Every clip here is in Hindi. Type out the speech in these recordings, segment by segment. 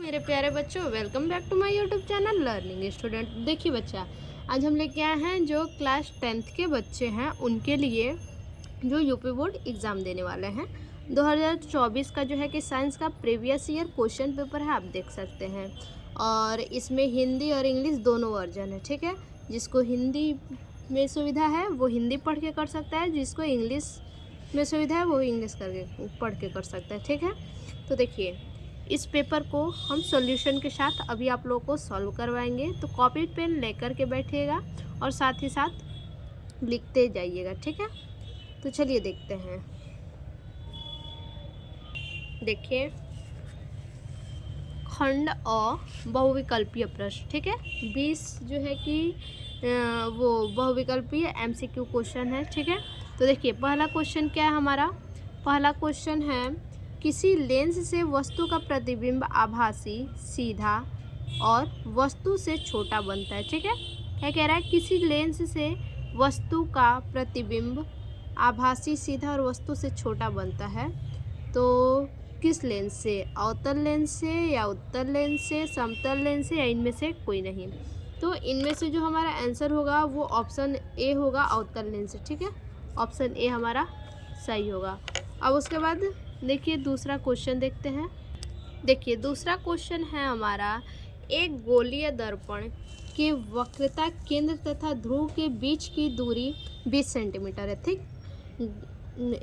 मेरे प्यारे बच्चों, welcome back to my YouTube channel learning student. देखिए बच्चा, आज हम लेके आए हैं जो क्लास 10th के बच्चे हैं उनके लिए जो यूपी बोर्ड एग्ज़ाम देने वाले हैं। 2024 का जो है कि साइंस का प्रीवियस ईयर क्वेश्चन पेपर है, आप देख सकते हैं। और इसमें हिंदी और इंग्लिश दोनों वर्जन है, ठीक है। जिसको हिंदी में सुविधा है वो हिंदी पढ़ के कर सकता है, जिसको इंग्लिश में सुविधा है वो इंग्लिश करके पढ़ के कर सकता है, ठीक है। तो देखिए, इस पेपर को हम सॉल्यूशन के साथ अभी आप लोगों को सॉल्व करवाएंगे, तो कॉपी पेन लेकर के बैठिएगा और साथ ही साथ लिखते जाइएगा, ठीक है। तो चलिए देखते हैं। देखिए, खंड अ बहुविकल्पीय प्रश्न, ठीक है। 20 जो है कि वो बहुविकल्पीय MCQ क्वेश्चन है, ठीक है। तो देखिए, पहला क्वेश्चन क्या है हमारा। पहला क्वेश्चन है, किसी लेंस से वस्तु का प्रतिबिंब आभासी, सीधा और वस्तु से छोटा बनता है, ठीक है। क्या कह रहा है, किसी लेंस से वस्तु का प्रतिबिंब आभासी, सीधा और वस्तु से छोटा बनता है। तो किस लेंस से, अवतल लेंस से या उत्तल लेंस से, समतल लेंस से, या इनमें से कोई नहीं। तो इनमें से जो हमारा आंसर होगा वो ऑप्शन ए होगा, अवतल लेंस से, ठीक है। ऑप्शन ए हमारा सही होगा। अब उसके बाद देखिए दूसरा क्वेश्चन देखते हैं। देखिए दूसरा क्वेश्चन है हमारा, एक गोलीय दर्पण की वक्रता केंद्र तथा ध्रुव के बीच की दूरी 20 सेंटीमीटर है, ठीक।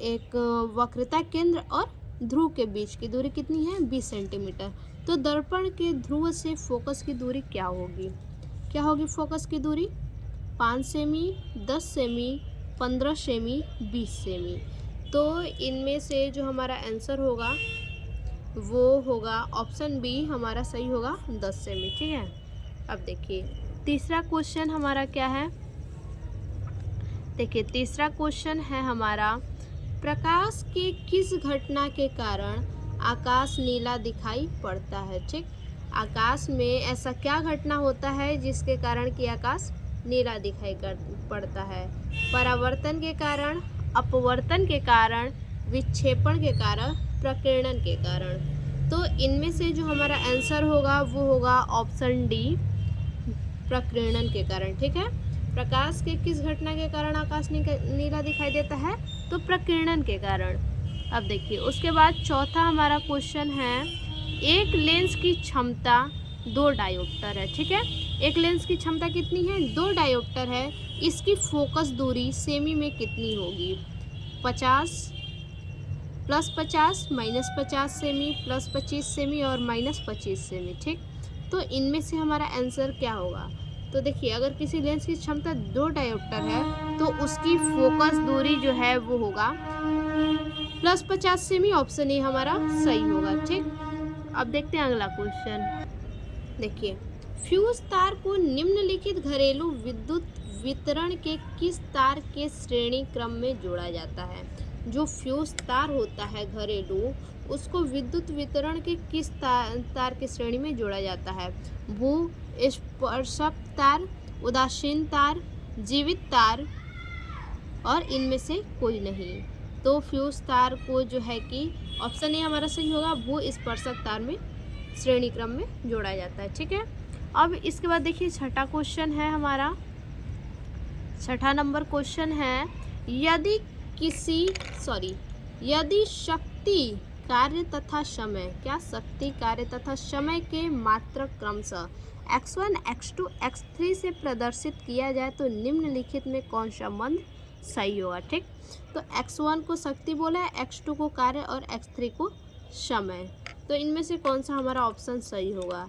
एक वक्रता केंद्र और ध्रुव के बीच की दूरी कितनी है, 20 सेंटीमीटर। तो दर्पण के ध्रुव से फोकस की दूरी क्या होगी, क्या होगी फोकस की दूरी, 5 सेमी, 10 सेमी, 15 सेमी, 20 सेमी। तो इनमें से जो हमारा आंसर होगा वो होगा ऑप्शन बी हमारा सही होगा, 10 सेमी, ठीक है। अब देखिए तीसरा क्वेश्चन हमारा क्या है। देखिए तीसरा क्वेश्चन है हमारा, प्रकाश की किस घटना के कारण आकाश नीला दिखाई पड़ता है, ठीक। आकाश में ऐसा क्या घटना होता है जिसके कारण कि आकाश नीला दिखाई पड़ता है। परावर्तन के कारण, अपवर्तन के कारण, विक्षेपण के कारण, प्रकीर्णन के कारण। तो इनमें से जो हमारा आंसर होगा वो होगा ऑप्शन डी, प्रकीर्णन के कारण, ठीक है। प्रकाश के किस घटना के कारण आकाश नीला दिखाई देता है, तो प्रकीर्णन के कारण। अब देखिए उसके बाद चौथा हमारा क्वेश्चन है, एक लेंस की क्षमता 2 डायोप्टर है, ठीक है। एक लेंस की क्षमता कितनी है, 2 डायोप्टर है। इसकी फोकस दूरी सेमी में कितनी होगी, 50, +50, -50 सेमी, +25 सेमी और -25 सेमी, ठीक। तो इनमें से हमारा आंसर क्या होगा। तो देखिए, अगर किसी लेंस की क्षमता 2 डायोप्टर है तो उसकी फोकस दूरी जो है वो होगा +50 सेमी, ऑप्शन ए हमारा सही होगा, ठीक। अब देखते हैं अगला क्वेश्चन। देखिए, फ्यूज तार को निम्नलिखित घरेलू विद्युत वितरण के किस तार के श्रेणी क्रम में जोड़ा जाता है। जो फ्यूज तार होता है घरेलू, उसको विद्युत वितरण के किस तार के श्रेणी में जोड़ा जाता है। भू स्पर्शक तार, उदासीन तार, जीवित तार और इनमें से कोई नहीं। तो फ्यूज तार को जो है कि ऑप्शन ए हमारा सही होगा, भू स्पर्शक तार में श्रेणी क्रम में जोड़ा जाता है, ठीक है। अब इसके बाद देखिए छठा क्वेश्चन है हमारा, छठा नंबर क्वेश्चन है, यदि शक्ति, कार्य तथा समय, क्या शक्ति, कार्य तथा समय के मात्रक क्रमशः x1, x2, x3 से प्रदर्शित किया जाए तो निम्नलिखित में कौन सा मंद सही होगा, ठीक। तो x1 को शक्ति बोला है, x2 को कार्य और x3 को समय। तो इनमें से कौन सा हमारा ऑप्शन सही होगा,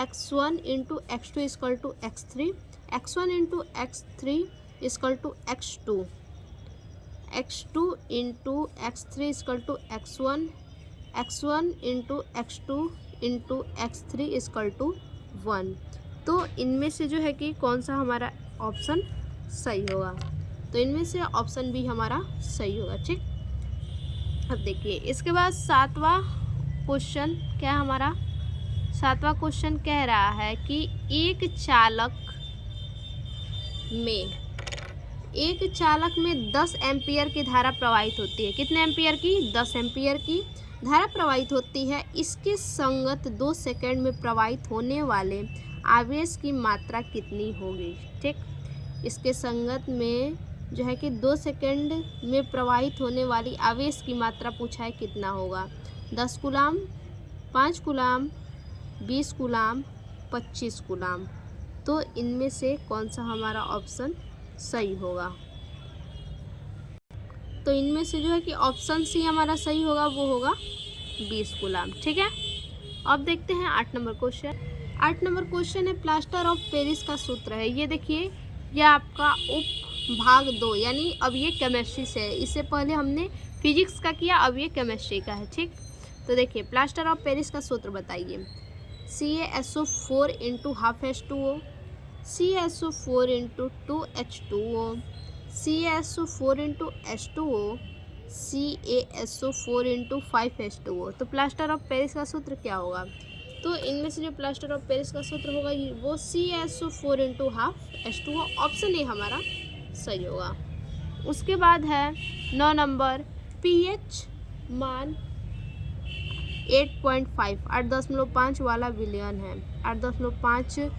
x1 × x2 = x3, x1 × x3 = x2, x2 × x3 = x1, x1 × x2 × x3 = 1। तो इनमें से जो है कि कौन सा हमारा ऑप्शन सही होगा। तो इनमें से ऑप्शन बी हमारा सही होगा, ठीक। अब देखिए इसके बाद सातवां क्वेश्चन क्या हमारा, सातवां क्वेश्चन कह रहा है कि एक चालक में 10 एम्पियर की धारा प्रवाहित होती है। कितने एम्पियर की, 10 एम्पियर की। धारा प्रवाहित होती है, इसके संगत 2 सेकंड में प्रवाहित होने वाले आवेश की मात्रा कितनी होगी। ठीक, इसके संगत में जो है कि 2 सेकंड में प्रवाहित होने वाली आवेश की मात्रा पूछा है, कितना होगा। 10 कूलाम, 5 कूलाम, 20 कूलाम, 25 कूलाम। तो इनमें से कौन सा हमारा ऑप्शन सही होगा। तो इनमें से जो है कि ऑप्शन सी हमारा सही होगा, वो होगा 20 कूलाम। ठीक है, अब देखते हैं 8 नंबर क्वेश्चन। 8 नंबर क्वेश्चन है प्लास्टर ऑफ पेरिस का सूत्र है। ये देखिए, यह आपका उप भाग 2, यानी अब ये केमिस्ट्री से है। इससे पहले हमने फिजिक्स का किया, अब ये केमिस्ट्री का है। ठीक, तो देखिए प्लास्टर ऑफ पेरिस का सूत्र बताइए। CaSO4 into half H2O, CaSO4 into 2H2O, CaSO4 into H2O, CaSO4 into 5H2O। तो प्लास्टर ऑफ पेरिस का सूत्र क्या होगा। तो इनमें से जो प्लास्टर ऑफ पेरिस का सूत्र होगा वो CaSO4 into half H2O, option A हमारा सही होगा। उसके बाद है 9 नंबर, pH मान 8.5 8.5 वाला विलयन है। 8.5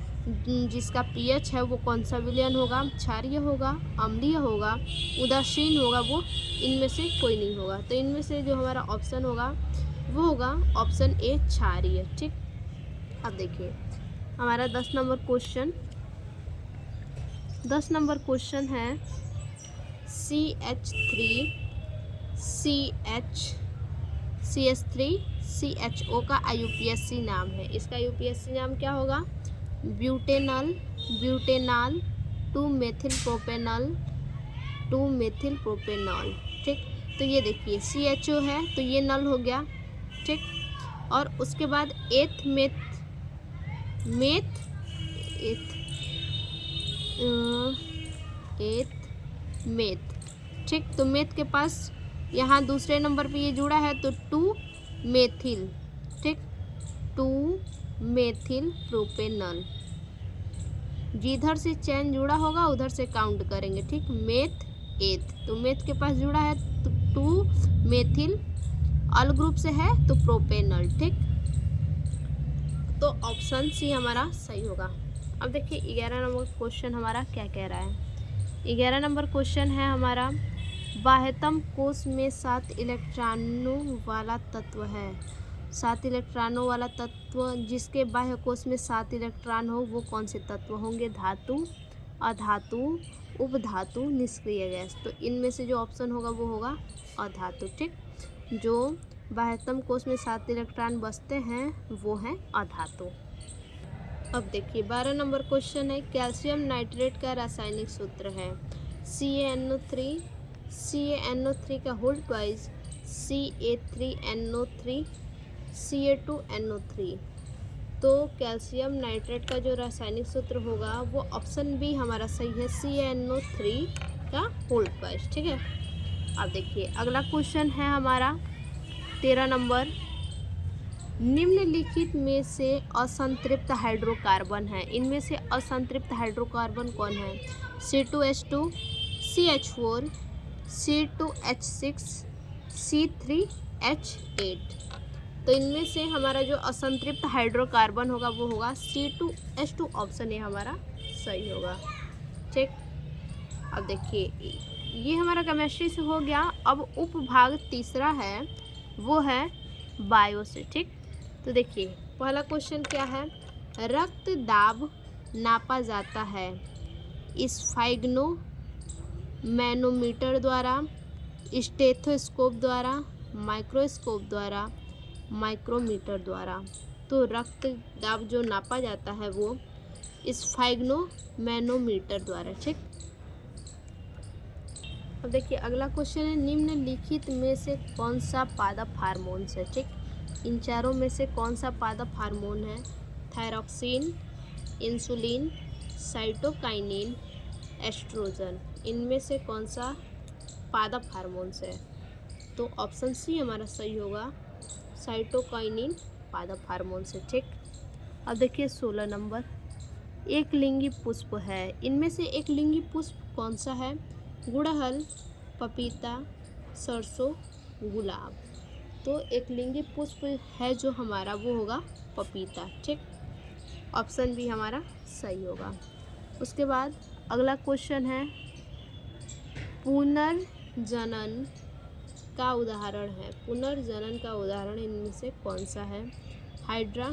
जिसका pH है वो कौन सा विलयन होगा, क्षारीय होगा, अम्लीय होगा, उदासीन होगा, वो इनमें से कोई नहीं होगा। तो इनमें से जो हमारा ऑप्शन होगा वो होगा ऑप्शन ए, क्षारीय। ठीक, अब देखिए हमारा 10 नंबर क्वेश्चन। 10 नंबर क्वेश्चन है CH3CHO का IUPAC नाम है। इसका IUPAC नाम क्या होगा, ब्यूटेनॉल 2 मेथिल प्रोपेनॉल। ठीक, तो ये देखिए CHO है तो ये नल हो गया। ठीक, और उसके बाद एथ मेथ। ठीक, तो मेथ के पास यहाँ दूसरे नंबर पे ये जुड़ा है तो 2 मेथिल। ठीक, 2 मेथिल प्रोपेनॉल। जिधर से चैन जुड़ा होगा उधर से काउंट करेंगे। ठीक, मेथ एथ, तो मेथ के पास जुड़ा है तो 2 मेथिल, अल ग्रुप से है तो प्रोपेनॉल। ठीक, तो ऑप्शन सी हमारा सही होगा। अब देखिए 11 नंबर क्वेश्चन हमारा क्या कह रहा है। 11 नंबर क्वेश्चन है हमारा, बाह्यतम कोश में 7 इलेक्ट्रॉनों वाला तत्व है। 7 इलेक्ट्रॉनों वाला तत्व, जिसके बाह्य कोश में 7 इलेक्ट्रॉन हो, वो कौन से तत्व होंगे। धातु, अधातु, उपधातु, निष्क्रिय गैस। तो इनमें से जो ऑप्शन होगा वो होगा अधातु। ठीक, जो बाह्यतम कोश में 7 इलेक्ट्रॉन बचते हैं वो हैं अधातु। अब देखिए 12 नंबर क्वेश्चन है, कैल्शियम नाइट्रेट का रासायनिक सूत्र है CaNO3 का होल ट्वाइस Ca3NO3 Ca2NO3। तो कैल्शियम नाइट्रेट का जो रासायनिक सूत्र होगा वो ऑप्शन बी हमारा सही है, CaNO3 का होल ट्वाइस। ठीक है, अब देखिए अगला क्वेश्चन है हमारा 13 नंबर, निम्नलिखित में से असंतृप्त हाइड्रोकार्बन है। इनमें से असंतृप्त हाइड्रोकार्बन कौन है, C2H2, CH4, C2H6, C3H8। तो इनमें से हमारा जो असंतृप्त हाइड्रोकार्बन होगा वो होगा C2H2, ऑप्शन ए हमारा सही होगा। ठीक, अब देखिए ये हमारा केमिस्ट्री से हो गया। अब उपभाग तीसरा है वो है बायो से। ठीक, तो देखिए पहला क्वेश्चन क्या है, रक्त दाब नापा जाता है स्फाइग्नो मैनोमीटर द्वारा, स्टेथोस्कोप द्वारा, माइक्रोस्कोप द्वारा, माइक्रोमीटर द्वारा। तो रक्त दाब जो नापा जाता है वो स्फाइग्नो मैनोमीटर द्वारा। ठीक, अब देखिए अगला क्वेश्चन है, निम्नलिखित में से कौन सा पादप हार्मोन है। ठीक, इन चारों में से कौन सा पादप हार्मोन है, थायरॉक्सिन, इंसुलिन, साइटोकाइनिन, एस्ट्रोजन। इनमें से कौन सा पादप हार्मोन है। तो ऑप्शन सी हमारा सही होगा, साइटोकाइनिन पादप हार्मोन से। ठीक, अब देखिए 16 नंबर, एक लिंगी पुष्प है। इनमें से एक लिंगी पुष्प कौन सा है, गुड़हल, पपीता, सरसों, गुलाब। तो एक लिंगी पुष्प है जो हमारा वो होगा पपीता। ठीक, ऑप्शन बी हमारा सही होगा। उसके बाद अगला क्वेश्चन है पुनर्जनन का उदाहरण है। पुनर्जनन का उदाहरण इनमें से कौन सा है? Hydra,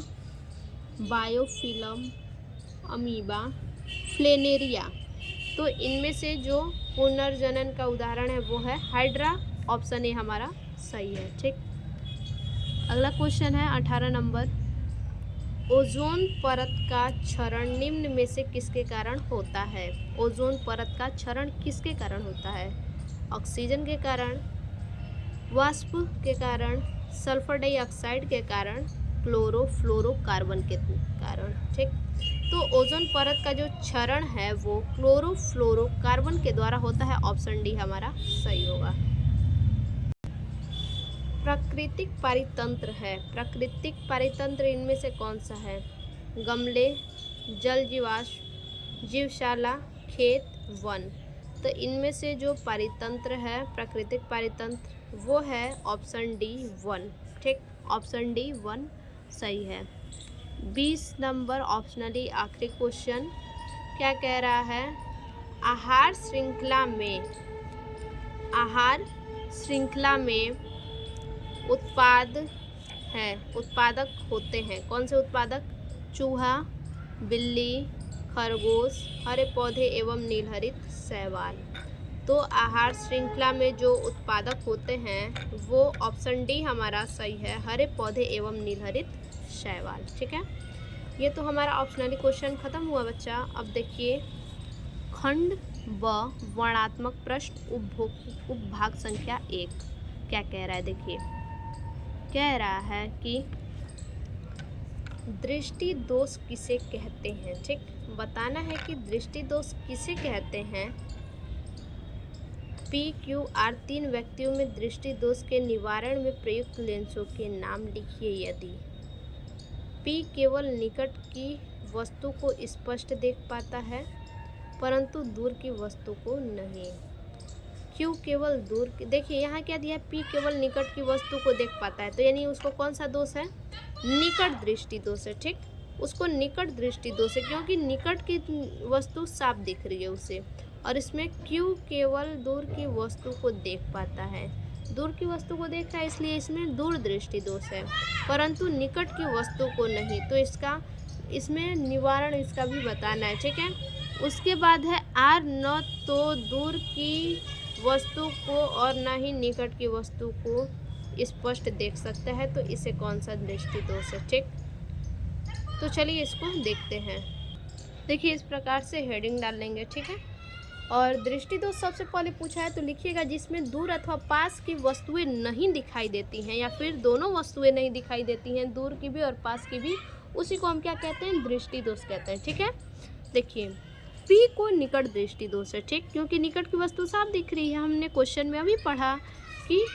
biofilm, amoeba, planaria. तो इनमें से जो पुनर्जनन का उदाहरण है वो है हाइड्रा। ऑप्शन ए हमारा सही है। ठीक, अगला क्वेश्चन है 18 नंबर, ओजोन परत का क्षरण निम्न में से किसके कारण होता है? ओजोन परत का क्षरण किसके कारण होता है? ऑक्सीजन के कारण, वाष्प के कारण, सल्फर डाइऑक्साइड के कारण, क्लोरोफ्लोरोकार्बन के कारण। ठीक, तो ओजोन परत का जो क्षरण है वो क्लोरोफ्लोरोकार्बन के द्वारा होता है। ऑप्शन डी हमारा सही होगा। प्राकृतिक पारितंत्र है। प्राकृतिक पारितंत्र इनमें से कौन सा है? गमले, जल जीवाश्म, जीवशाला, खेत, वन। तो इनमें से जो पारितंत्र है प्राकृतिक पारितंत्र वो है ऑप्शन डी वन। ठीक, ऑप्शन डी वन सही है। 20 नंबर ऑप्शनली आखिरी क्वेश्चन क्या कह रहा है? आहार श्रृंखला में उत्पादक होते हैं। कौन से उत्पादक? चूहा, बिल्ली, खरगोश, हरे पौधे एवं नीलहरित शैवाल। तो आहार श्रृंखला में जो उत्पादक होते हैं वो ऑप्शन डी हमारा सही है, हरे पौधे एवं नीलहरित शैवाल। ठीक है, ये तो हमारा ऑप्शनली क्वेश्चन खत्म हुआ बच्चा। अब देखिए खंड व वर्णात्मक प्रश्न उपभाग संख्या 1 क्या कह रहा है? देखिए कह रहा है कि दृष्टि दोष किसे कहते हैं? ठीक, बताना है कि दृष्टि दोष किसे कहते हैं। PQR 3 व्यक्तियों में दृष्टि दोष के निवारण में प्रयुक्त लेंसों के नाम लिखिए। यदि P केवल निकट की वस्तु को स्पष्ट देख पाता है परंतु दूर की वस्तु को नहीं। Q केवल दूर की, देखिए यहाँ क्या दिया है? P केवल निकट की वस्तु को देख पाता है, तो यानी उसको कौन सा दोष है? निकट दृष्टि दोष है। ठीक, उसको निकट दृष्टि दोष है क्योंकि निकट की वस्तु साफ दिख रही है उसे। और इसमें Q केवल दूर की वस्तु को देख पाता है, दूर की वस्तु को देख रहा है इसलिए इसमें दूर दृष्टि दोष है, परंतु निकट की वस्तु को नहीं। तो इसमें निवारण इसका भी बताना है। ठीक है, उसके बाद है R, न तो दूर की वस्तु को और न ही निकट की वस्तु को स्पष्ट देख सकता है, तो इसे कौन सा दृष्टि दोष है? ठीक, तो चलिए इसको देखते हैं। देखिए इस प्रकार से हेडिंग डाल लेंगे। ठीक है, और दृष्टि दोष सबसे पहले पूछा है तो लिखिएगा जिसमें दूर अथवा पास की वस्तुएं नहीं दिखाई देती हैं या फिर दोनों वस्तुएं नहीं दिखाई देती हैं, दूर की भी और पास की भी, उसी को हम क्या कहते हैं? दृष्टि दोष कहते हैं। ठीक है, देखिए P को निकट दृष्टि दोष है। ठीक, क्योंकि निकट की वस्तु साफ दिख रही है। हमने क्वेश्चन में अभी पढ़ा कि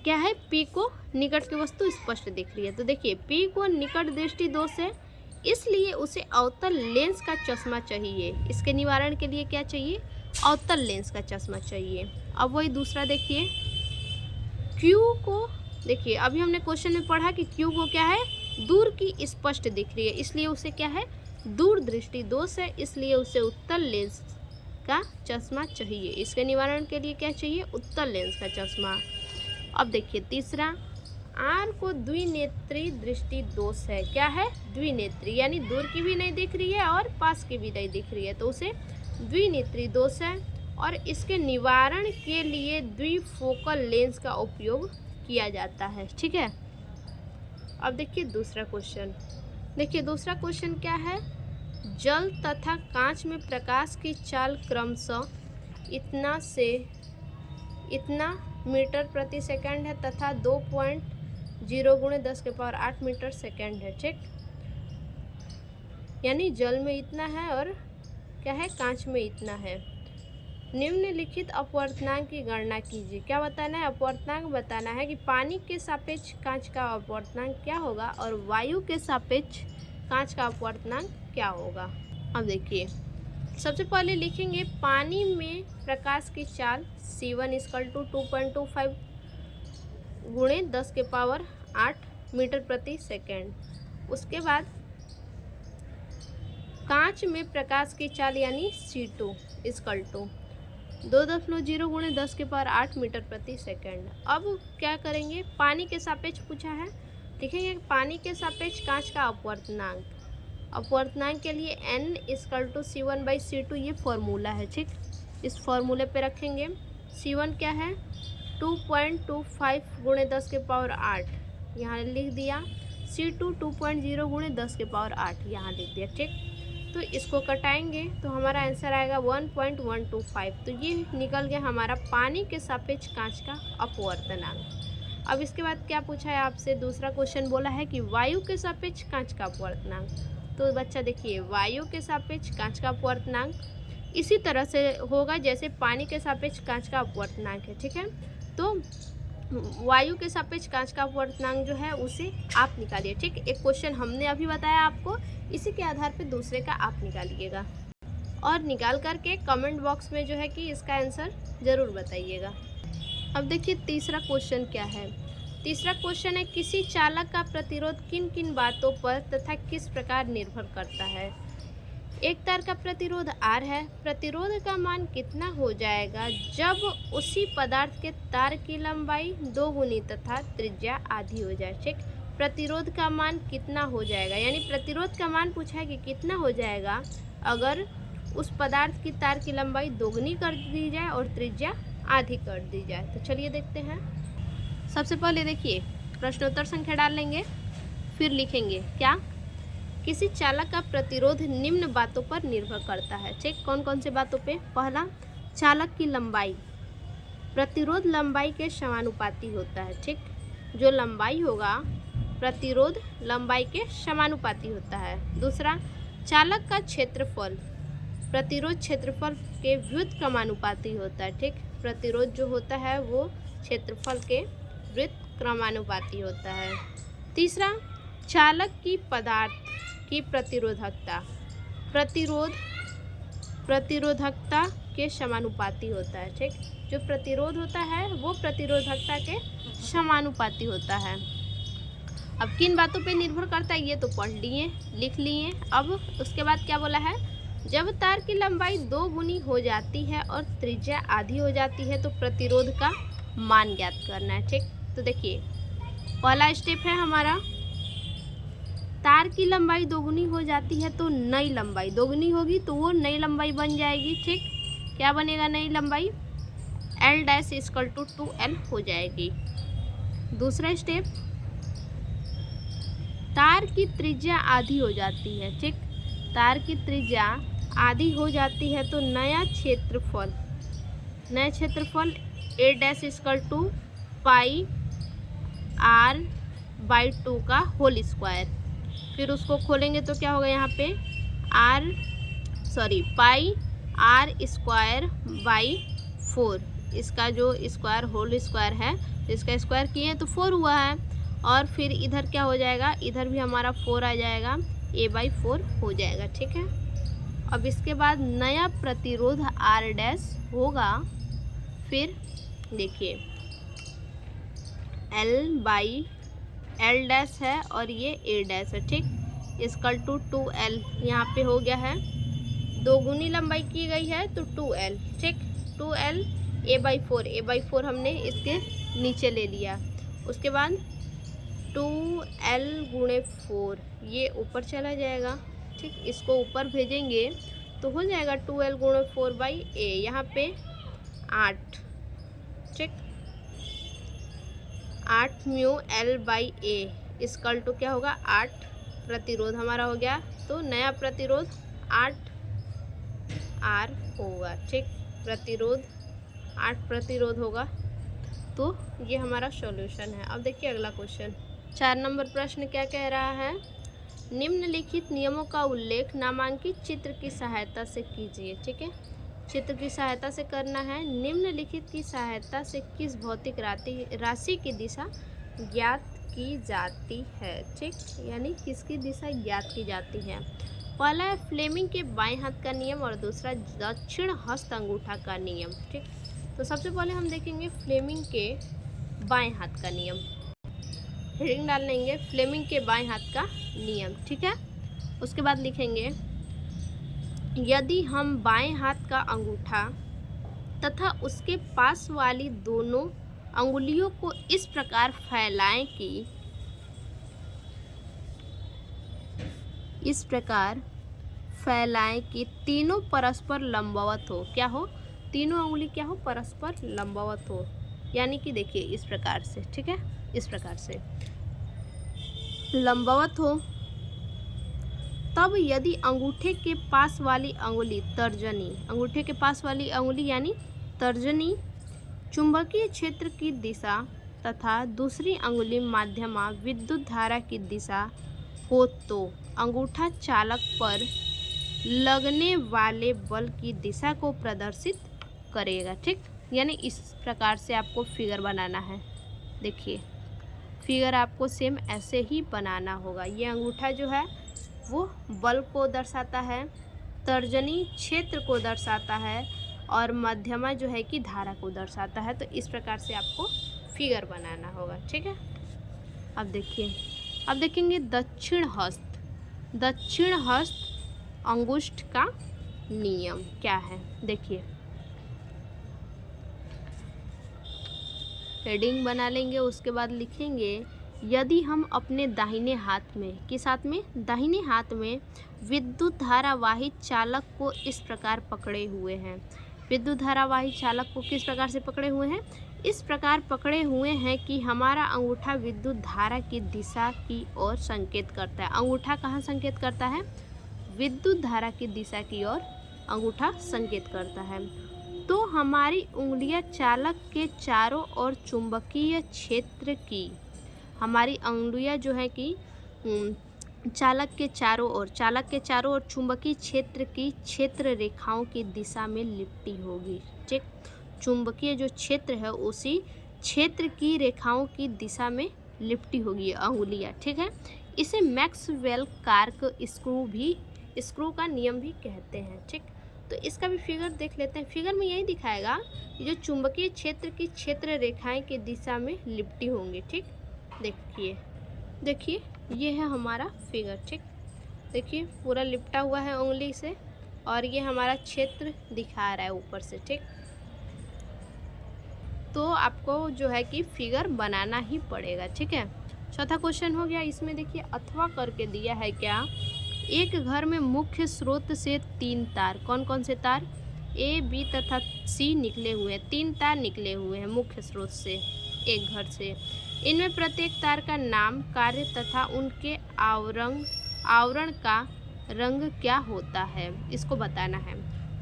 क्या है? P को निकट की वस्तु स्पष्ट दिख रही है। तो देखिए P को निकट दृष्टि दोष है इसलिए उसे अवतल लेंस का चश्मा चाहिए। इसके निवारण के लिए क्या चाहिए? अवतल लेंस का चश्मा चाहिए। अब वही दूसरा देखिए Q को, देखिए अभी हमने क्वेश्चन में पढ़ा कि Q को क्या है? दूर की स्पष्ट दिख रही है इसलिए उसे क्या है? दूर दृष्टि दोष है इसलिए उसे उत्तल लेंस का चश्मा चाहिए। इसके निवारण के लिए क्या चाहिए? उत्तल लेंस का चश्मा। अब देखिए तीसरा R को द्विनेत्री दृष्टि दोष है। क्या है? द्विनेत्री, यानी दूर की भी नहीं दिख रही है और पास की भी नहीं दिख रही है, तो उसे द्विनेत्री दोष है और इसके निवारण के लिए द्विफोकल लेंस का उपयोग किया जाता है। ठीक है, अब देखिए दूसरा क्वेश्चन। देखिए दूसरा क्वेश्चन क्या है? जल तथा कांच में प्रकाश की चाल क्रमशः इतना से इतना मीटर प्रति सेकंड है तथा 2.0 × 10⁸ मीटर सेकंड है। ठीक, यानी जल में इतना है और क्या है? कांच में इतना है। निम्नलिखित अपवर्तनांक की गणना कीजिए। क्या बताना है? अपवर्तनांक बताना है कि पानी के सापेक्ष कांच का अपवर्तनांक क्या होगा और वायु के सापेक्ष कांच का अपवर्तनांक क्या होगा। अब देखिए सबसे पहले लिखेंगे पानी में प्रकाश की चाल C1 = 2.25 गुणे 10 के पावर 8 मीटर प्रति सेकेंड। उसके बाद कांच में प्रकाश की चाल यानी C2 इक्वल टू 2.0 गुणे 10 के पावर 8 मीटर प्रति सेकेंड। अब क्या करेंगे, पानी के सापेक्ष पूछा है, देखेंगे पानी के सापेक्ष कांच का अपवर्तनांक। अपवर्तनांक के लिए n इक्वल टू C1/C2 ये फॉर्मूला है, ठीक। इस फॉर्मूले पे रखेंगे। C1 क्या है 2.25 गुणे 10 के पावर 8 यहाँ लिख दिया। C2 2.0 गुणे 10 के पावर 8 यहाँ लिख दिया, ठीक। तो इसको कटाएंगे तो हमारा आंसर आएगा 1.125। तो ये निकल गया हमारा पानी के सापेक्ष कांच का अपवर्तनांक। अब इसके बाद क्या पूछा है आपसे, दूसरा क्वेश्चन बोला है कि वायु के सापेक्ष कांच का अपवर्तनांक। तो बच्चा देखिए, वायु के सापेक्ष कांच का अपवर्तनांक इसी तरह से होगा जैसे पानी के सापेक्ष कांच का अपवर्तनांक है, ठीक है। तो वायु के सापेक्ष कांच का अपवर्तनांक जो है उसे आप निकालिए, ठीक। एक क्वेश्चन हमने अभी बताया आपको, इसी के आधार पे दूसरे का आप निकालिएगा और निकाल करके कमेंट बॉक्स में जो है कि इसका आंसर ज़रूर बताइएगा। अब देखिए तीसरा क्वेश्चन क्या है। तीसरा क्वेश्चन है किसी चालक का प्रतिरोध किन किन बातों पर तथा किस प्रकार निर्भर करता है। एक तार का प्रतिरोध R है। प्रतिरोध का मान कितना हो जाएगा जब उसी पदार्थ के तार की लंबाई 2 गुनी तथा त्रिज्या आधी हो जाए, ठीक। प्रतिरोध का मान कितना हो जाएगा, यानी प्रतिरोध का मान पूछा है कि कितना हो जाएगा अगर उस पदार्थ की तार की लंबाई दोगुनी कर दी जाए और त्रिज्या आधी कर दी जाए। तो चलिए देखते हैं। सबसे पहले देखिए प्रश्नोत्तर संख्या डाल लेंगे, फिर लिखेंगे क्या, किसी चालक का प्रतिरोध निम्न बातों पर निर्भर करता है, ठीक। कौन कौन से बातों पे। पहला, चालक की लंबाई। प्रतिरोध लंबाई के समानुपाती होता है, ठीक। जो लंबाई होगा प्रतिरोध लंबाई के समानुपाती होता है। दूसरा, चालक का क्षेत्रफल प्रतिरोध क्षेत्रफल के व्युत्क्रमानुपाती होता है, ठीक। प्रतिरोध जो होता है वो क्षेत्रफल के व्युत्क्रमानुपाती होता है। तीसरा, चालक की पदार्थ की प्रतिरोधकता प्रतिरोधकता के समानुपाती होता है, ठीक। जो प्रतिरोध होता है वो प्रतिरोधकता के समानुपाती होता है। अब किन बातों पे निर्भर करता है ये तो पढ़ लिए, लिख लिए। अब उसके बाद क्या बोला है, जब तार की लंबाई 2 गुनी हो जाती है और त्रिज्या आधी हो जाती है तो प्रतिरोध का मान ज्ञात करना है, ठीक। तो देखिए पहला स्टेप है हमारा, तार की लंबाई दोगुनी हो जाती है तो नई लंबाई दोगुनी होगी तो वो नई लंबाई बन जाएगी, ठीक। क्या बनेगा नई लंबाई, L dash equal to 2L हो जाएगी। दूसरा स्टेप, तार की त्रिज्या आधी हो जाती है, ठीक। तार की त्रिज्या आधी हो जाती है तो नया क्षेत्रफल A dash equal to pi R/2 का होल स्क्वायर। फिर उसको खोलेंगे तो क्या होगा यहाँ पे पाई R²/4। इसका जो स्क्वायर होल स्क्वायर है तो इसका स्क्वायर किए तो 4 हुआ है। और फिर इधर क्या हो जाएगा, इधर भी हमारा 4 आ जाएगा, A/4 हो जाएगा, ठीक है। अब इसके बाद नया प्रतिरोध R डैश होगा। फिर देखिए L डैश है और ये A डैश है, ठीक। इक्वल टू 2L यहाँ पे हो गया है, दोगुनी लंबाई की गई है तो 2L, ठीक। 2L A/4 हमने इसके नीचे ले लिया। उसके बाद 2L गुणे 4 ये ऊपर चला जाएगा, ठीक। इसको ऊपर भेजेंगे तो हो जाएगा 2L गुणे 4/A, यहाँ पे 8, ठीक। 8 म्यू L/A इक्वल टू क्या होगा 8 प्रतिरोध हमारा हो गया। तो नया प्रतिरोध 8R होगा, ठीक। प्रतिरोध 8 प्रतिरोध होगा। तो ये हमारा सॉल्यूशन है। अब देखिए अगला क्वेश्चन 4 नंबर प्रश्न क्या कह रहा है, निम्नलिखित नियमों का उल्लेख नामांकित चित्र की सहायता से कीजिए, ठीक है। चित्र की सहायता से करना है। निम्नलिखित की सहायता से किस भौतिक राशि की दिशा ज्ञात की जाती है, ठीक। यानी किसकी दिशा ज्ञात की जाती है। पहला है फ्लेमिंग के बाएं हाथ का नियम और दूसरा दक्षिण हस्त अंगूठा का नियम, ठीक। तो सबसे पहले हम देखेंगे फ्लेमिंग के बाएं हाथ का नियम। हेडिंग डाल लेंगे फ्लेमिंग के बाएं हाथ का नियम, ठीक है। उसके बाद लिखेंगे यदि हम बाएं हाथ का अंगूठा तथा उसके पास वाली दोनों अंगुलियों को इस प्रकार फैलाएं कि तीनों परस्पर लंबवत हो। क्या हो? तीनों अंगुली क्या हो? परस्पर लंबवत हो। यानी कि देखिए इस प्रकार से, ठीक है, इस प्रकार से लंबवत हो। तब यदि अंगूठे के पास वाली अंगुली तर्जनी, अंगूठे के पास वाली अंगुली यानी तर्जनी चुंबकीय क्षेत्र की दिशा तथा दूसरी अंगुली माध्यमा विद्युत धारा की दिशा हो तो अंगूठा चालक पर लगने वाले बल की दिशा को प्रदर्शित करेगा, ठीक। यानी इस प्रकार से आपको फिगर बनाना है। देखिए फिगर आपको सेम ऐसे ही बनाना होगा। ये अंगूठा जो है वो बल को दर्शाता है, तर्जनी क्षेत्र को दर्शाता है और मध्यमा जो है कि धारा को दर्शाता है। तो इस प्रकार से आपको फिगर बनाना होगा, ठीक है। अब देखिए, अब देखेंगे दक्षिण हस्त। दक्षिण हस्त अंगुष्ठ का नियम क्या है? देखिए हेडिंग बना लेंगे। उसके बाद लिखेंगे यदि हम अपने दाहिने हाथ में, किस हाथ में? दाहिने हाथ में विद्युत धारावाही चालक को इस प्रकार पकड़े हुए हैं। विद्युत धारावाही चालक को किस प्रकार से पकड़े हुए हैं? इस प्रकार पकड़े हुए हैं कि हमारा अंगूठा विद्युत धारा की दिशा की ओर संकेत करता है। अंगूठा कहाँ संकेत करता है? विद्युत धारा की दिशा की ओर अंगूठा संकेत करता है। तो हमारी उंगलियां चालक के चारों ओर चुंबकीय क्षेत्र की, हमारी उंगलियां जो है कि चालक के चारों ओर चुंबकीय क्षेत्र की क्षेत्र रेखाओं की दिशा में लिपटी होगी, ठीक। चुंबकीय जो क्षेत्र है उसी क्षेत्र की रेखाओं की दिशा में लिपटी होगी अंगुलियां, ठीक है। इसे मैक्सवेल कार्क स्क्रू का नियम भी कहते हैं, ठीक। तो इसका भी फिगर देख लेते हैं। फिगर में यही दिखाएगा जो चुंबकीय क्षेत्र की क्षेत्र रेखाएं की दिशा में लिपटी होंगी, ठीक। देखिए ये है हमारा फिगर, ठीक। देखिए पूरा लिपटा हुआ है उंगली से और ये हमारा क्षेत्र दिखा रहा है ऊपर से, ठीक। तो आपको जो है कि फिगर बनाना ही पड़ेगा, ठीक है। चौथा क्वेश्चन हो गया। इसमें देखिए अथवा करके दिया है क्या, एक घर में मुख्य स्रोत से 3 तार, कौन कौन से तार? ए, बी तथा सी निकले हुए हैं। 3 तार निकले हुए हैं मुख्य स्रोत से एक घर से। इनमें प्रत्येक तार का नाम, कार्य तथा उनके आवरण का रंग क्या होता है, इसको बताना है।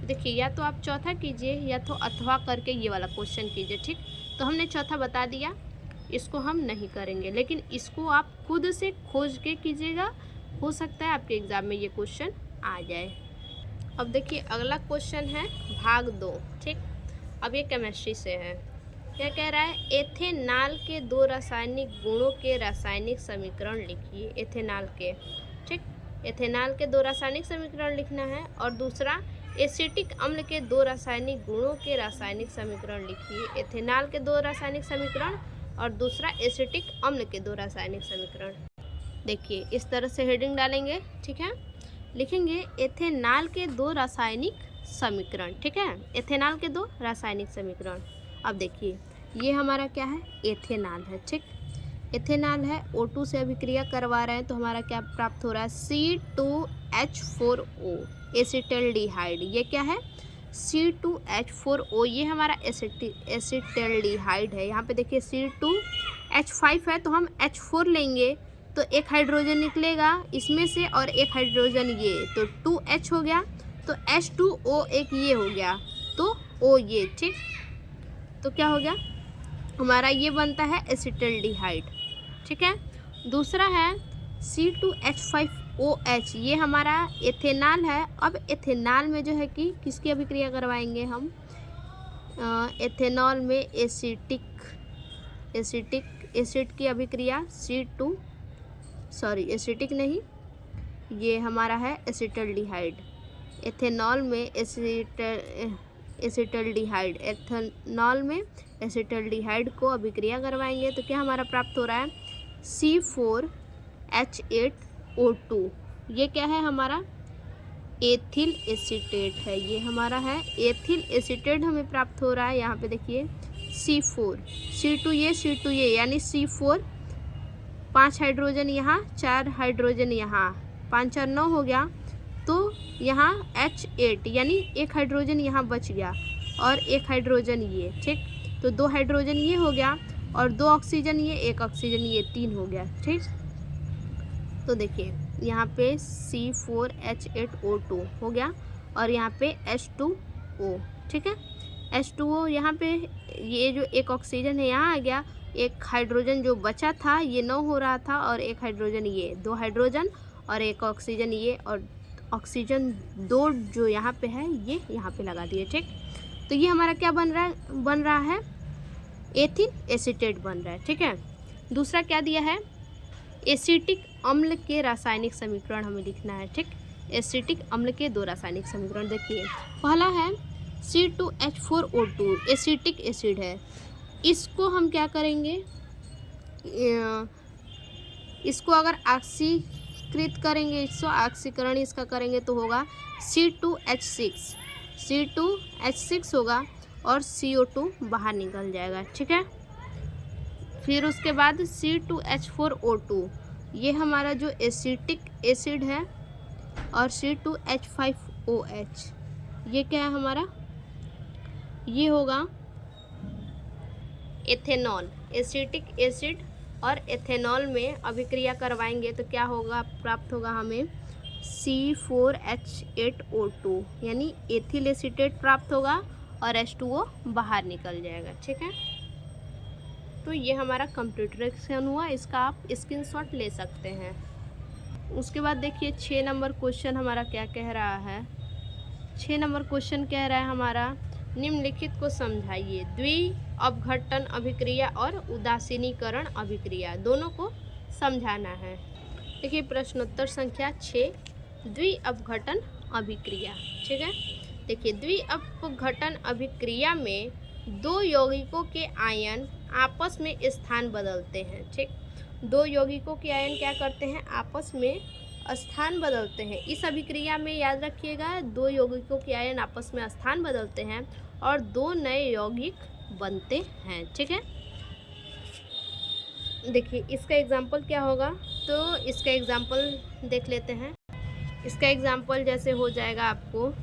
देखिए या तो आप चौथा कीजिए या तो अथवा करके ये वाला क्वेश्चन कीजिए, ठीक। तो हमने चौथा बता दिया, इसको हम नहीं करेंगे, लेकिन इसको आप खुद से खोज के कीजिएगा। हो सकता है आपके एग्ज़ाम में ये क्वेश्चन आ जाए। अब देखिए अगला क्वेश्चन है भाग 2, ठीक। अब ये केमिस्ट्री से है। क्या कह रहा है? एथेनॉल के 2 रासायनिक गुणों के रासायनिक समीकरण लिखिए। एथेनॉल के, ठीक। एथेनॉल के 2 रासायनिक समीकरण लिखना है और दूसरा एसिटिक अम्ल के 2 रासायनिक गुणों के रासायनिक समीकरण लिखिए। एथेनॉल के 2 रासायनिक समीकरण और दूसरा एसिटिक अम्ल के 2 रासायनिक समीकरण। देखिए इस तरह से हेडिंग डालेंगे, ठीक है। लिखेंगे एथेनॉल के 2 रासायनिक समीकरण, ठीक है। एथेनॉल के 2 रासायनिक समीकरण। अब देखिए ये हमारा क्या है? एथेनॉल है, ठीक। एथेनॉल है, O2 से अभिक्रिया करवा रहे हैं तो हमारा क्या प्राप्त हो रहा है? C2H4O acetaldehyde. ये क्या है? C2H4O, ये हमारा एसिटल्डिहाइड है। यहाँ पे देखिए C2H5 है तो हम H4 लेंगे तो एक हाइड्रोजन निकलेगा इसमें से और एक हाइड्रोजन ये, तो 2H हो गया। तो H2O एक ये हो गया तो O ये, ठीक। तो क्या हो गया हमारा? ये बनता है एसिटल्डिहाइड, ठीक है। दूसरा है C2H5OH, ये हमारा एथेनॉल है। अब एथेनॉल में जो है कि किसकी अभिक्रिया करवाएंगे हम? एथेनॉल में एसिड की अभिक्रिया एसिटिक नहीं, ये हमारा है एसिटल्डिहाइड। एथेनॉल में एसिटल्डिहाइड, एथेनॉल में एसिटल्डिहाइड को अभिक्रिया करवाएंगे तो क्या हमारा प्राप्त हो रहा है C4H8O2। ये क्या है हमारा एथिल एसीटेट है, ये हमारा है एथिल एसीटेट हमें प्राप्त हो रहा है। यहाँ पे देखिए C4 C2 ये यानी C4, 5 हाइड्रोजन यहाँ 4 हाइड्रोजन यहाँ, 5 4 9 हो गया। तो यहाँ H8 यानी 1 हाइड्रोजन यहाँ बच गया और 1 हाइड्रोजन ये, ठीक। तो 2 हाइड्रोजन ये हो गया और 2 ऑक्सीजन ये, 1 ऑक्सीजन ये, 3 हो गया, ठीक। तो देखिए यहाँ पे C4H8O2 हो गया और यहाँ पे H2O, ठीक है। H2O यहाँ पे ये जो 1 ऑक्सीजन है यहाँ आ गया, 1 हाइड्रोजन जो बचा था ये 9 हो रहा था और 1 हाइड्रोजन ये, 2 हाइड्रोजन और 1 ऑक्सीजन ये, और ऑक्सीजन 2 जो यहाँ पे है ये यहाँ पे लगा दिए, ठीक। तो ये हमारा क्या बन रहा है एथिल एसीटेट बन रहा है, ठीक है। दूसरा क्या दिया है, एसिटिक अम्ल के रासायनिक समीकरण हमें लिखना है, ठीक। एसिटिक अम्ल के 2 रासायनिक समीकरण देखिए। पहला है C2H4O2, एसिटिक एसिड है। इसको हम क्या करेंगे, इसको अगर ऑक्सीकृत करेंगे, इसको ऑक्सीकरण इसका करेंगे तो होगा C2H6 होगा और CO2 बाहर निकल जाएगा, ठीक है। फिर उसके बाद C2H4O2, ये हमारा जो एसिटिक एसिड है, और C2H5OH, ये क्या है हमारा, ये होगा एथेनॉल। एसिटिक एसिड और एथेनॉल में अभिक्रिया करवाएंगे तो क्या होगा, प्राप्त होगा हमें C4H8O2 यानी एथिल एसीटेट प्राप्त होगा और H2O बाहर निकल जाएगा, ठीक है। तो ये हमारा कंप्लीट रिएक्शन हुआ, इसका आप स्क्रीनशॉट ले सकते हैं। उसके बाद देखिए 6 नंबर क्वेश्चन हमारा क्या कह रहा है। 6 नंबर क्वेश्चन कह रहा है हमारा, निम्नलिखित को समझाइए। द्विअपघटन अभिक्रिया और उदासीनीकरण अभिक्रिया, दोनों को समझाना है। देखिए प्रश्नोत्तर संख्या 6, द्विअपघटन अभिक्रिया, ठीक है। देखिए द्विअपघटन अभिक्रिया में 2 यौगिकों के आयन आपस में स्थान बदलते हैं, ठीक। 2 यौगिकों के आयन क्या करते हैं, आपस में स्थान बदलते हैं। इस अभिक्रिया में याद रखिएगा 2 यौगिकों के आयन आपस में स्थान बदलते हैं और 2 नए यौगिक बनते हैं, ठीक है। देखिए इसका एग्जाम्पल क्या होगा, तो इसका एग्जाम्पल देख लेते हैं। इसका एग्जाम्पल जैसे हो जाएगा आपको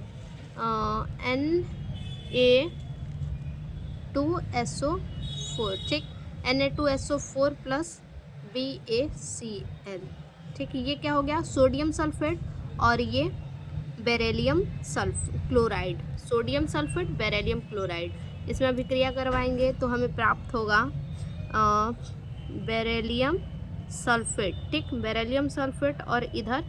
Na2SO4, ठीक। Na2SO4 प्लस BaCl, ठीक है। ये क्या हो गया, सोडियम सल्फेट और ये beryllium chloride, sodium sulphate beryllium chloride. इसमें अभिक्रिया करवाएंगे तो हमें प्राप्त होगा बेरिलियम सल्फेट, ठीक। बेरिलियम सल्फेट और इधर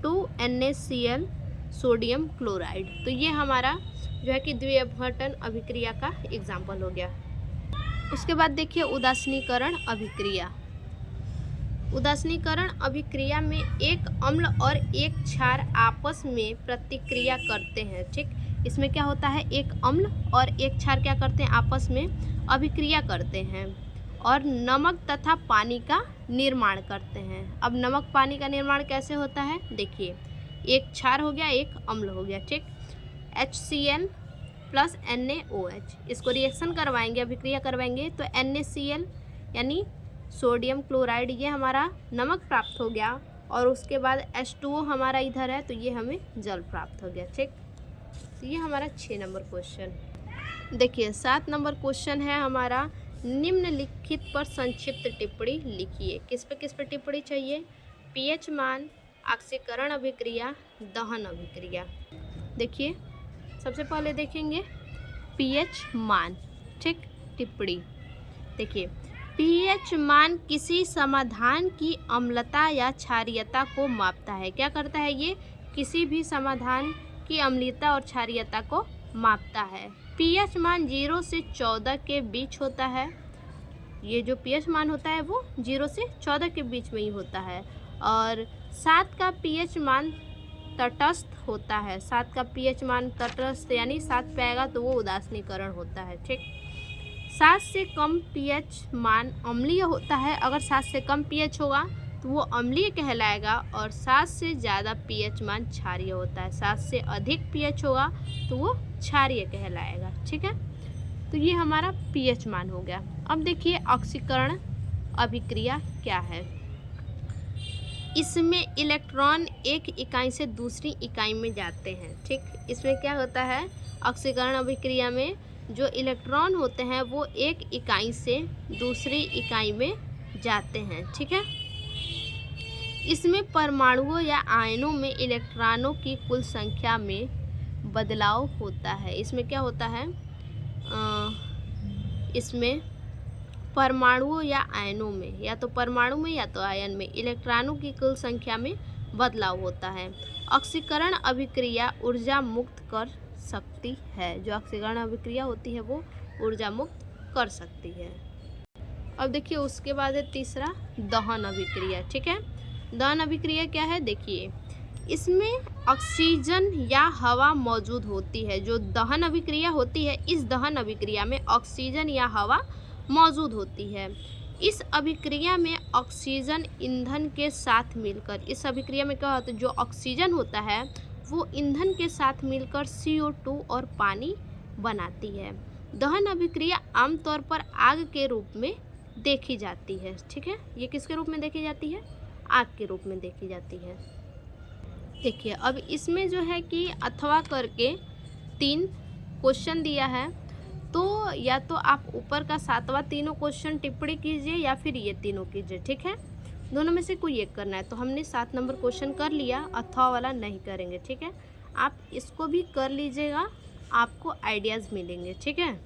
2NaCl सोडियम क्लोराइड। तो ये हमारा जो है कि द्विअपघटन अभिक्रिया का एग्जाम्पल हो गया। उसके बाद देखिए उदासीनीकरण अभिक्रिया। उदासीनीकरण अभिक्रिया में एक अम्ल और एक क्षार आपस में प्रतिक्रिया करते हैं, ठीक। इसमें क्या होता है, एक अम्ल और एक क्षार क्या करते हैं, आपस में अभिक्रिया करते हैं और नमक तथा पानी का निर्माण करते हैं। अब नमक पानी का निर्माण कैसे होता है, देखिए एक क्षार हो गया, एक अम्ल हो गया, ठीक। HCl प्लस NaOH, इसको रिएक्शन करवाएंगे, अभिक्रिया करवाएंगे तो NaCl यानी सोडियम क्लोराइड, ये हमारा नमक प्राप्त हो गया और उसके बाद H2O हमारा इधर है तो ये हमें जल प्राप्त हो गया, ठीक। तो ये हमारा 6 नंबर क्वेश्चन। देखिए 7 नंबर क्वेश्चन है हमारा, निम्नलिखित पर संक्षिप्त टिप्पणी लिखिए। किस पे टिप्पणी चाहिए, pH मान, ऑक्सीकरण अभिक्रिया, दहन अभिक्रिया। देखिए सबसे पहले देखेंगे pH मान, ठीक। टिप्पणी देखिए pH मान किसी समाधान की अम्लता या क्षारीयता को मापता है। क्या करता है ये, किसी भी समाधान की अम्लता और क्षारीयता को मापता है। pH मान 0 से 14 के बीच होता है। ये जो pH मान होता है वो 0 से 14 के बीच में ही होता है। और 7 का pH मान तटस्थ होता है। 7 का पीएच मान तटस्थ यानी 7 पे आएगा तो वो उदासीनीकरण होता है। ठीक, 7 से कम पीएच मान अम्लीय होता है। अगर 7 से कम पीएच होगा तो वो अम्लीय कहलाएगा, और 7 से ज़्यादा पीएच मान क्षारीय होता है। 7 से अधिक पीएच होगा तो वो क्षारीय कहलाएगा। ठीक है, तो ये हमारा पीएच मान हो गया। अब देखिए ऑक्सीकरण अभिक्रिया क्या है। इसमें इलेक्ट्रॉन एक इकाई से दूसरी इकाई में जाते हैं। ठीक, इसमें क्या होता है, ऑक्सीकरण अभिक्रिया में जो इलेक्ट्रॉन होते हैं वो एक इकाई से दूसरी इकाई में जाते हैं। ठीक है, इसमें परमाणुओं या आयनों में इलेक्ट्रॉनों की कुल संख्या में बदलाव होता है। इसमें क्या होता है, इसमें परमाणुओं या आयनों में, या तो परमाणु में या तो आयन में इलेक्ट्रॉनों की कुल संख्या में बदलाव होता है। ऑक्सीकरण अभिक्रिया ऊर्जा मुक्त कर सकती है। जो ऑक्सीकरण अभिक्रिया होती है वो ऊर्जा मुक्त कर सकती है। अब देखिए उसके बाद है तीसरा दहन अभिक्रिया। ठीक है, दहन अभिक्रिया क्या है, देखिए इसमें ऑक्सीजन या हवा मौजूद होती है। जो दहन अभिक्रिया होती है, इस दहन अभिक्रिया में ऑक्सीजन या हवा मौजूद होती है। इस अभिक्रिया में ऑक्सीजन ईंधन के साथ मिलकर, इस अभिक्रिया में क्या होता है, जो ऑक्सीजन होता है वो ईंधन के साथ मिलकर CO2 और पानी बनाती है। दहन अभिक्रिया आमतौर पर आग के रूप में देखी जाती है। ठीक है, ये किसके रूप में देखी जाती है, आग के रूप में देखी जाती है। देखिए अब इसमें जो है कि अथवा करके 3 क्वेश्चन दिया है, तो या तो आप ऊपर का 7वां तीनों क्वेश्चन टिप्पणी कीजिए या फिर ये तीनों कीजिए। ठीक है, दोनों में से कोई एक करना है। तो हमने 7 नंबर क्वेश्चन कर लिया, अथवा वाला नहीं करेंगे। ठीक है, आप इसको भी कर लीजिएगा, आपको आइडियाज़ मिलेंगे। ठीक है,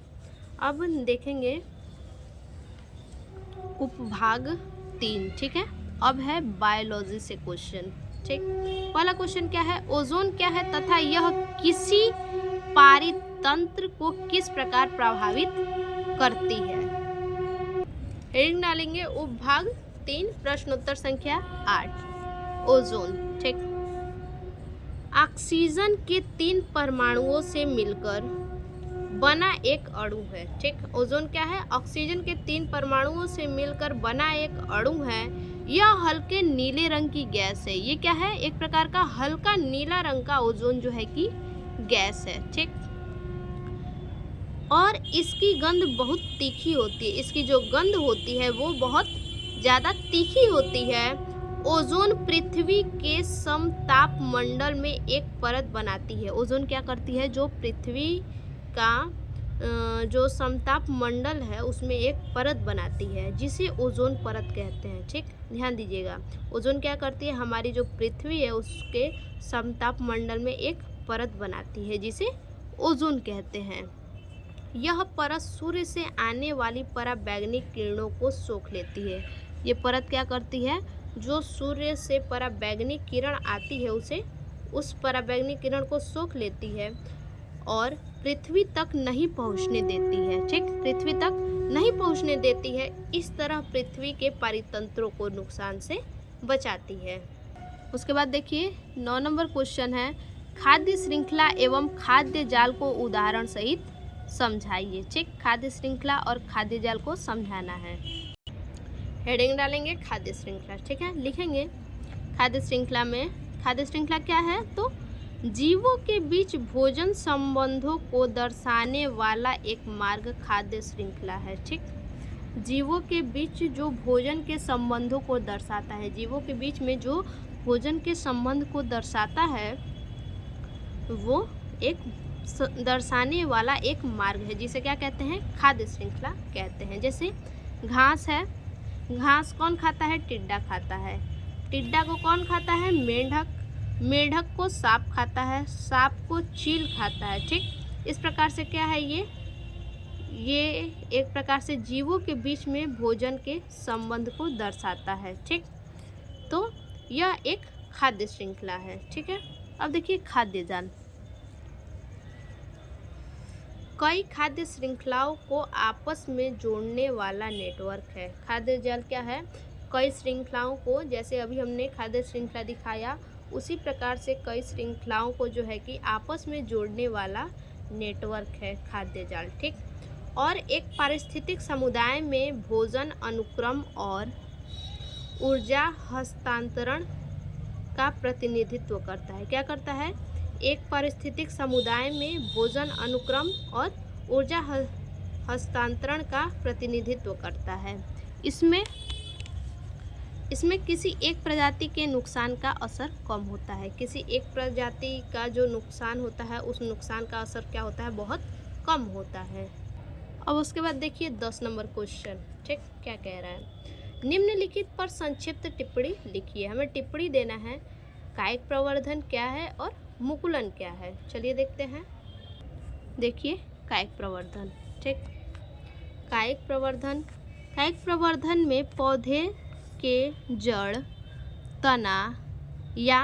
अब देखेंगे उपभाग 3। ठीक है, अब है बायोलॉजी से क्वेश्चन। ठीक, पहला क्वेश्चन क्या है, ओजोन क्या है तथा यह किसी पारितंत्र को किस प्रकार प्रभावित करती है। हेडिंग डालेंगे उपभाग 3 प्रश्नोत्तर संख्या 8 ओजोन। ठीक, ऑक्सीजन के 3 परमाणुओं से मिलकर बना एक अणु है। ठीक, ओजोन क्या है, ऑक्सीजन के 3 परमाणुओं से मिलकर बना एक अणु है। यह हल्के नीले रंग की गैस है। ये क्या है, एक प्रकार का हल्का नीला रंग का ओजोन जो है कि गैस है। ठीक, और इसकी गंध बहुत तीखी होती है। इसकी जो गंध होती है वो बहुत ज़्यादा तीखी होती है। ओजोन पृथ्वी के समताप मंडल में एक परत बनाती है। ओजोन क्या करती है, जो पृथ्वी का जो समताप मंडल है उसमें एक परत बनाती है जिसे ओजोन परत कहते हैं। ठीक, ध्यान दीजिएगा, ओजोन क्या करती है, हमारी जो पृथ्वी है उसके समताप मंडल में एक परत बनाती है जिसे ओजोन कहते हैं। यह परत सूर्य से आने वाली पराबैंगनी किरणों को सोख लेती है। ये परत क्या करती है, जो सूर्य से पराबैंगनी किरण आती है उसे, उस पराबैंगनी किरण को सोख लेती है और पृथ्वी तक नहीं पहुंचने देती है। ठीक, पृथ्वी तक नहीं पहुंचने देती है। इस तरह पृथ्वी के पारितंत्रों को नुकसान से बचाती है। उसके बाद देखिए 9 नंबर क्वेश्चन है, खाद्य श्रृंखला एवं खाद्य जाल को उदाहरण सहित समझाइए। ठीक, खाद्य श्रृंखला और खाद्य जाल को समझाना है। हेडिंग डालेंगे खाद्य श्रृंखला। ठीक है, लिखेंगे खाद्य श्रृंखला में, खाद्य श्रृंखला क्या है, तो जीवों के बीच भोजन संबंधों को दर्शाने वाला एक मार्ग खाद्य श्रृंखला है। ठीक, जीवों के बीच जो भोजन के संबंधों को दर्शाता है, जीवों के बीच में जो भोजन के संबंध को दर्शाता है वो एक दर्शाने वाला एक मार्ग है जिसे क्या कहते हैं, खाद्य श्रृंखला कहते हैं। जैसे घास है, घास कौन खाता है, टिड्डा खाता है। टिड्डा को कौन खाता है, मेंढक। मेंढक को सांप खाता है, सांप को चील खाता है। ठीक, इस प्रकार से क्या है, ये एक प्रकार से जीवों के बीच में भोजन के संबंध को दर्शाता है। ठीक, तो यह एक खाद्य श्रृंखला है। ठीक है, अब देखिए खाद्य जाल। कई खाद्य श्रृंखलाओं को आपस में जोड़ने वाला नेटवर्क है। खाद्य जाल क्या है, कई श्रृंखलाओं को, जैसे अभी हमने खाद्य श्रृंखला दिखाया उसी प्रकार से कई श्रृंखलाओं को जो है कि आपस में जोड़ने वाला नेटवर्क है खाद्य जाल। ठीक, और एक पारिस्थितिक समुदाय में भोजन अनुक्रम और ऊर्जा हस्तांतरण का प्रतिनिधित्व करता है। क्या करता है? एक पारिस्थितिक समुदाय में भोजन अनुक्रम और ऊर्जा हस्तांतरण का प्रतिनिधित्व करता है। इसमें किसी एक प्रजाति के नुकसान का असर कम होता है। किसी एक प्रजाति का जो नुकसान होता है उस नुकसान का असर क्या होता है? बहुत कम होता है। अब उसके बाद देखिए 10 नंबर क्वेश्चन। ठीक, क्या कह रहा है? निम्नलिखित पर संक्षिप्त टिप्पणी लिखिए। हमें टिप्पणी देना है कायिक प्रवर्धन क्या है और मुकुलन क्या है। चलिए देखते हैं। देखिए कायिक प्रवर्धन। ठीक, कायिक प्रवर्धन में पौधे के जड़, तना या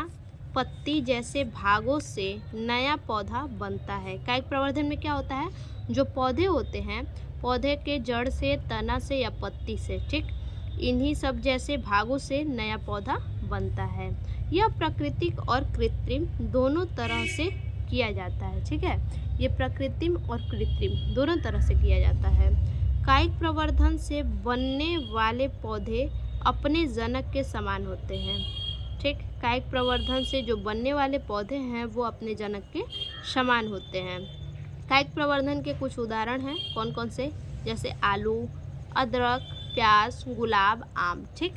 पत्ती जैसे भागों से नया पौधा बनता है। कायिक प्रवर्धन में क्या होता है? जो पौधे होते हैं, पौधे के जड़ से, तना से या पत्ती से, ठीक, इन्हीं सब जैसे भागों से नया पौधा बनता है। यह प्राकृतिक और कृत्रिम दोनों तरह से किया जाता है। ठीक है, ये प्राकृतिक और कृत्रिम दोनों तरह से किया जाता है। कायिक प्रवर्धन से बनने वाले पौधे अपने जनक के समान होते हैं। ठीक, कायिक प्रवर्धन से जो बनने वाले पौधे हैं वो अपने जनक के समान होते हैं। कायिक प्रवर्धन के कुछ उदाहरण हैं, कौन कौन से? जैसे आलू, अदरक, प्याज, गुलाब, आम। ठीक,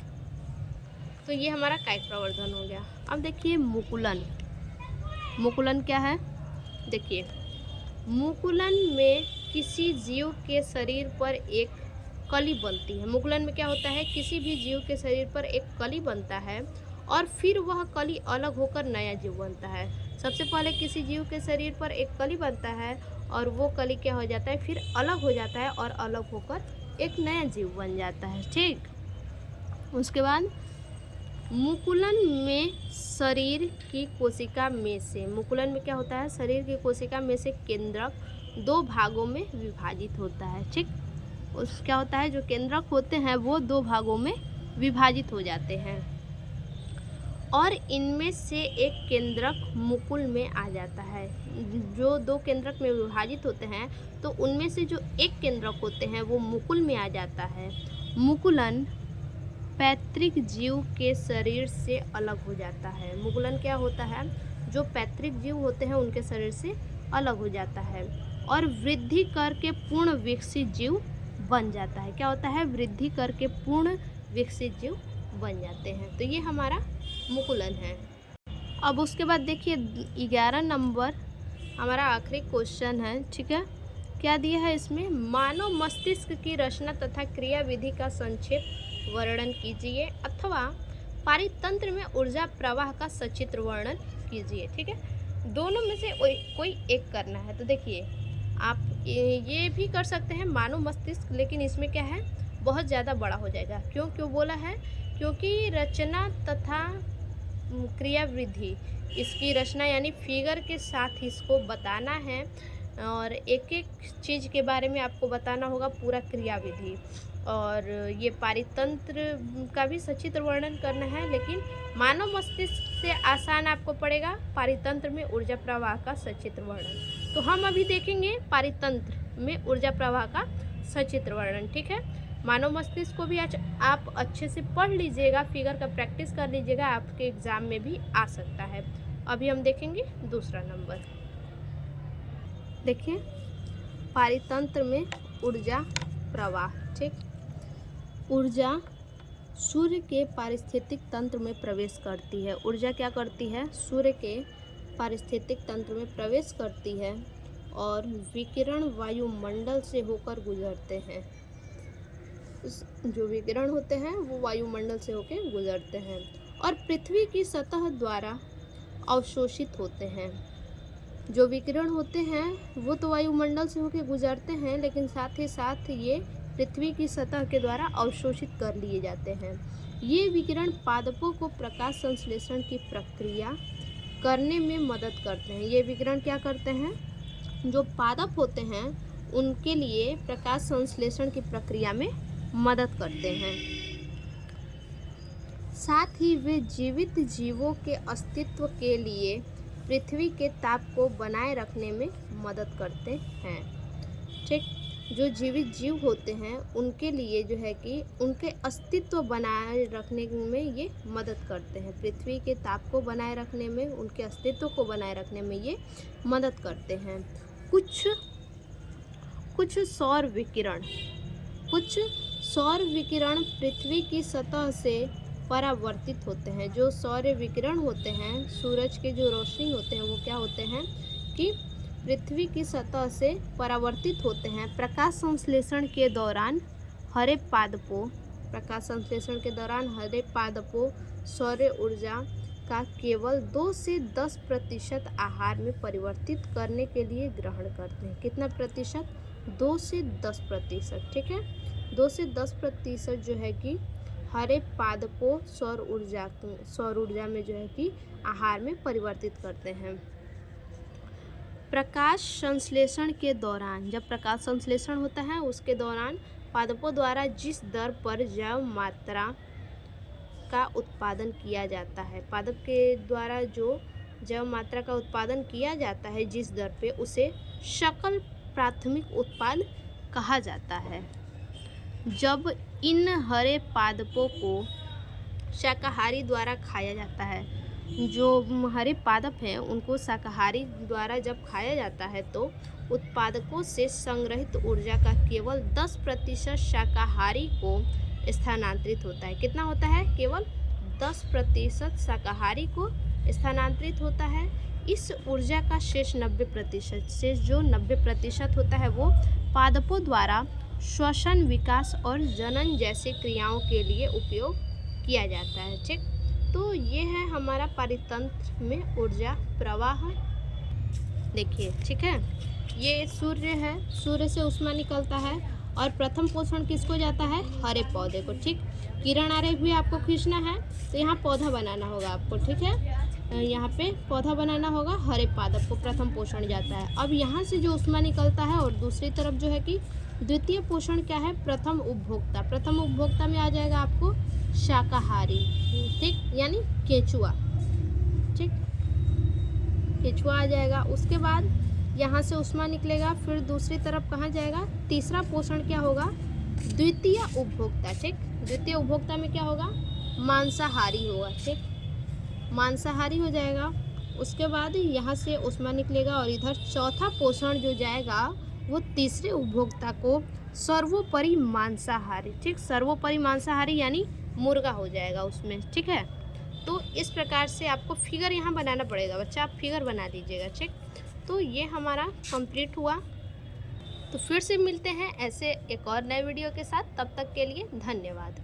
तो ये हमारा कायिक प्रवर्धन हो गया। अब देखिए मुकुलन। मुकुलन क्या है? देखिए, मुकुलन में किसी जीव के शरीर पर एक कली बनती है। मुकुलन में क्या होता है? किसी भी जीव के शरीर पर एक कली बनता है और फिर वह कली अलग होकर नया जीव बनता है। सबसे पहले किसी जीव के शरीर पर एक कली बनता है और वो कली क्या हो जाता है? फिर अलग हो जाता है और अलग होकर एक नया जीव बन जाता है। ठीक, उसके बाद मुकुलन में शरीर की कोशिका में से, मुकुलन में क्या होता है? शरीर की कोशिका में से केंद्रक 2 भागों में विभाजित होता है। ठीक, उस क्या होता है? जो केंद्रक होते हैं वो 2 भागों में विभाजित हो जाते हैं और इनमें से एक केंद्रक मुकुल में आ जाता है। जो 2 केंद्रक में विभाजित होते हैं तो उनमें से जो एक केंद्रक होते हैं वो मुकुल में आ जाता है। मुकुलन पैतृक जीव के शरीर से अलग हो जाता है। मुकुलन क्या होता है? जो पैतृक जीव होते हैं उनके शरीर से अलग हो जाता है और वृद्धि करके पूर्ण विकसित जीव बन जाता है। क्या होता है? वृद्धि करके पूर्ण विकसित जीव बन जाते हैं। तो ये हमारा मुकुलन है। अब उसके बाद देखिए 11 नंबर हमारा आखिरी क्वेश्चन है। ठीक है, क्या दिया है इसमें? मानव मस्तिष्क की रचना तथा क्रियाविधि का संक्षेप वर्णन कीजिए अथवा पारितंत्र में ऊर्जा प्रवाह का सचित्र वर्णन कीजिए। ठीक है, दोनों में से कोई एक करना है। तो देखिए, आप ये भी कर सकते हैं मानव मस्तिष्क, लेकिन इसमें क्या है? बहुत ज़्यादा बड़ा हो जाएगा। क्यों बोला है? क्योंकि रचना तथा क्रियाविधि, इसकी रचना यानी फिगर के साथ इसको बताना है और एक एक चीज़ के बारे में आपको बताना होगा, पूरा क्रियाविधि। और ये पारितंत्र का भी सचित्र वर्णन करना है, लेकिन मानव मस्तिष्क से आसान आपको पड़ेगा पारितंत्र में ऊर्जा प्रवाह का सचित्र वर्णन। तो हम अभी देखेंगे पारितंत्र में ऊर्जा प्रवाह का सचित्र वर्णन। ठीक है, मानव मस्तिष्क को भी आप अच्छे से पढ़ लीजिएगा, फिगर का प्रैक्टिस कर लीजिएगा, आपके एग्जाम में भी आ सकता है। अभी हम देखेंगे दूसरा नंबर। देखिए, पारितंत्र में ऊर्जा प्रवाह। ठीक, ऊर्जा सूर्य के पारिस्थितिक तंत्र में प्रवेश करती है। ऊर्जा क्या करती है? सूर्य के पारिस्थितिक तंत्र में प्रवेश करती है और विकिरण वायुमंडल से होकर गुजरते हैं। जो विकिरण होते हैं वो वायुमंडल से होकर गुजरते हैं और पृथ्वी की सतह द्वारा अवशोषित होते हैं। जो विकिरण होते हैं वो तो वायुमंडल से होकर गुजरते हैं, लेकिन साथ ही साथ ये पृथ्वी की सतह के द्वारा अवशोषित कर लिए जाते हैं। ये विकिरण पादपों को प्रकाश संश्लेषण की प्रक्रिया करने में मदद करते हैं। ये विकिरण क्या करते हैं? जो पादप होते हैं उनके लिए प्रकाश संश्लेषण की प्रक्रिया में मदद करते हैं। साथ ही वे जीवित जीवों के अस्तित्व के लिए पृथ्वी के ताप को बनाए रखने में मदद करते हैं। ठीक, जो जीवित जीव होते हैं उनके लिए जो है कि उनके अस्तित्व बनाए रखने में ये मदद करते हैं। पृथ्वी के ताप को बनाए रखने में, उनके अस्तित्व को बनाए रखने में ये मदद करते हैं। कुछ सौर विकिरण पृथ्वी की सतह से परावर्तित होते हैं। जो सौर विकिरण होते हैं, सूरज के जो रोशनी होते हैं, वो क्या होते हैं कि पृथ्वी की सतह से परावर्तित होते हैं। प्रकाश संश्लेषण के दौरान हरे पादपों सौर ऊर्जा का केवल 2 से 10% आहार में परिवर्तित करने के लिए ग्रहण करते हैं। कितना प्रतिशत? 2 से 10%। ठीक है, 2 से 10% जो है कि हरे पादपों सौर ऊर्जा में जो है कि आहार में परिवर्तित करते हैं। प्रकाश संश्लेषण के दौरान, जब प्रकाश संश्लेषण होता है उसके दौरान पादपों द्वारा जिस दर पर जैव मात्रा का उत्पादन किया जाता है, पादप के द्वारा जो जैव मात्रा का उत्पादन किया जाता है जिस दर पे, उसे सकल प्राथमिक उत्पाद कहा जाता है। जब इन हरे पादपों को शाकाहारी द्वारा खाया जाता है, जो हरे पादप हैं उनको शाकाहारी द्वारा जब खाया जाता है तो उत्पादकों से संग्रहित ऊर्जा का केवल 10% शाकाहारी को स्थानांतरित होता है। कितना होता है? केवल 10% शाकाहारी को स्थानांतरित होता है। इस ऊर्जा का शेष 90% से जो 90% होता है वो पादपों द्वारा श्वसन, विकास और जनन जैसे क्रियाओं के लिए उपयोग किया जाता है। ठीक, तो ये है हमारा परितंत्र में ऊर्जा प्रवाह। देखिए, ठीक है, ये सूर्य है, सूर्य से ऊष्मा निकलता है और प्रथम पोषण किसको जाता है? हरे पौधे को। ठीक, किरण आरेख भी आपको खींचना है तो यहाँ पौधा बनाना होगा आपको। ठीक है, यहाँ पे पौधा बनाना होगा, हरे पादप को प्रथम पोषण जाता है। अब यहाँ से जो ऊष्मा निकलता है और दूसरी तरफ जो है कि द्वितीय पोषण क्या है? प्रथम उपभोक्ता। प्रथम उपभोक्ता में आ जाएगा आपको शाकाहारी। ठीक, यानी केंचुआ। ठीक, केंचुआ आ जाएगा। उसके बाद यहाँ से ऊष्मा निकलेगा, फिर दूसरी तरफ कहाँ जाएगा? तीसरा पोषण क्या होगा? द्वितीय उपभोक्ता। ठीक, द्वितीय उपभोक्ता में क्या होगा? मांसाहारी होगा। ठीक, मांसाहारी हो जाएगा। उसके बाद यहाँ से ऊष्मा निकलेगा और इधर चौथा पोषण जो जाएगा वो तीसरे उपभोक्ता को सर्वोपरि मांसाहारी। ठीक, सर्वोपरि मांसाहारी यानी मुर्गा हो जाएगा उसमें। ठीक है, तो इस प्रकार से आपको फिगर यहाँ बनाना पड़ेगा बच्चा, आप फिगर बना दीजिएगा। ठीक, तो ये हमारा कंप्लीट हुआ। तो फिर से मिलते हैं ऐसे एक और नए वीडियो के साथ, तब तक के लिए धन्यवाद।